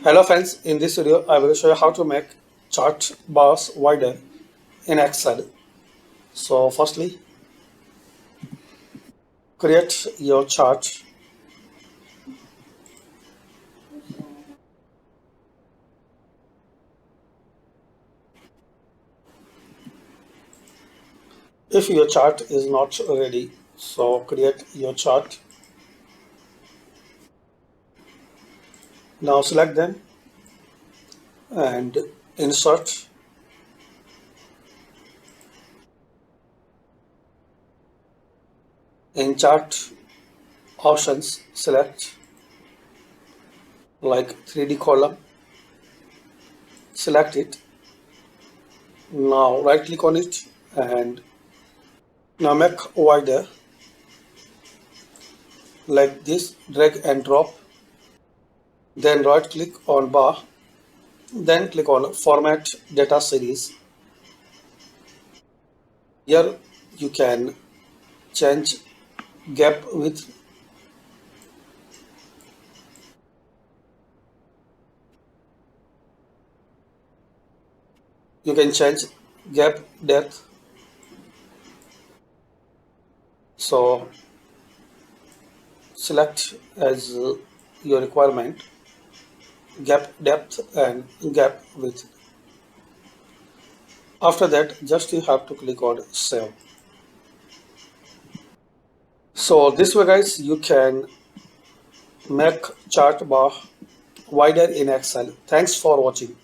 Hello friends, in this video I will show you how to make chart bars wider in Excel. So firstly, create your chart. If your chart is not ready, so create your chart. Now select them and insert. In chart options, select like 3D column, select it. Now right click on it and now make wider like this, drag and drop. Then right click on bar, then click on format data series. Here you can change gap width, you can change gap depth. So select as your requirement gap depth and gap width. After that, just you have to click on save. So this way guys, you can make chart bar wider in Excel. Thanks for watching.